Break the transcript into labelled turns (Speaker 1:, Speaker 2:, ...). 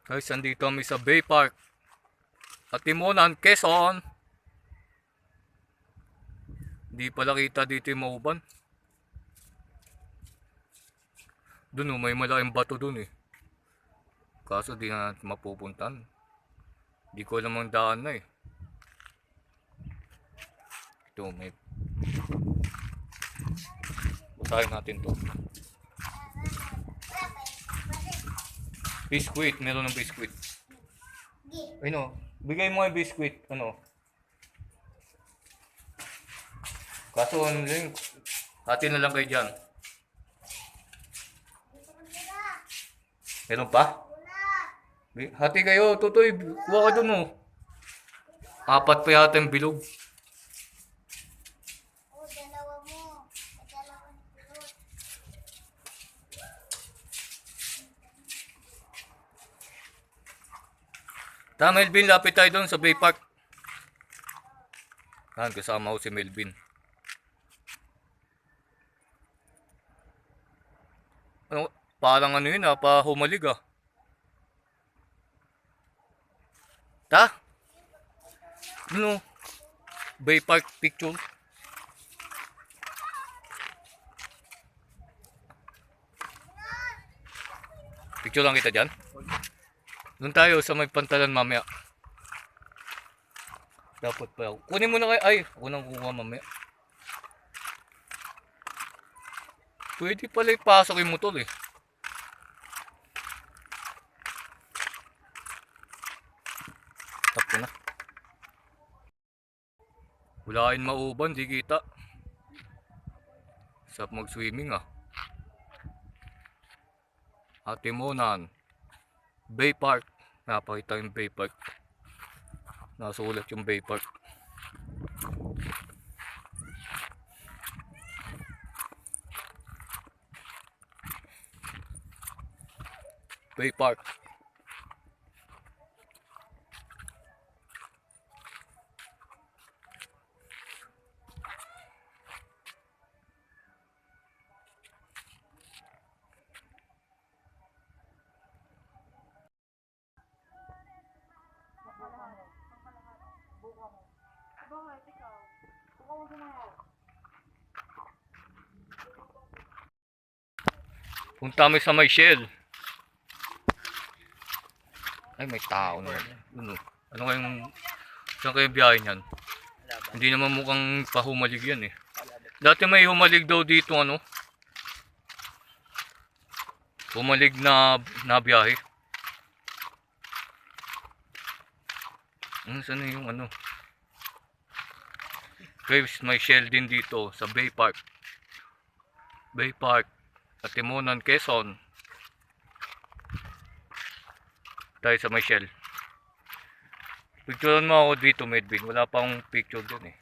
Speaker 1: Guys, andito kami sa Bay Park. Katimunan, Quezon. Di pala kita dito yung mauban. Dun may malaking bato dun eh. Kaso di na natin mapupuntan. Di ko alam ang daan na eh. Ito may... Basahin natin to. Biscuit, meron ng biscuit. Ano? Bigay mo yung biscuit. Ano? Kaso ano lang, hati na lang kayo dyan. Meron pa? Hati kayo, Tutoy. Kuha ka dun oh. 4 pa yata yung bilog.
Speaker 2: Dalawa mo. Dalawa ni Kulot.
Speaker 1: Tama, Melvin, lapit tayo doon sa Bay Park. Kasama ko si Melvin. Ano, parang ano yun pahumalig ah. Ta? Ano? Bay Park picture. Picture lang kita dyan. Doon tayo sa may pantalan mamaya. Dapat pa. Kunin mo na kayo. Ay, ako nang kukuha mamaya. Pwede pala ipasok yung motor eh. Tap ko na. Wala kayong mauban, di kita. Sarap mag-swimming ah. Katimunan, Bay Park. Napakita yung Bay Park. Nasulat yung Bay Park. Bay Park. Punta kami sa may Shell. Ay, may tao na. Ano kayong... Saan kayong biyahe niyan? Hindi naman mukhang pahumalig yan eh. Dati may humalig daw dito ano. Humalig na biyahe. Saan na yung ano? Guys, may Shell din dito sa Bay Park. Bay Park. Katimunan, Quezon. Tayo sa may Shell. Picturean mo ako dito, Medvin. Wala pa akong picture dun eh.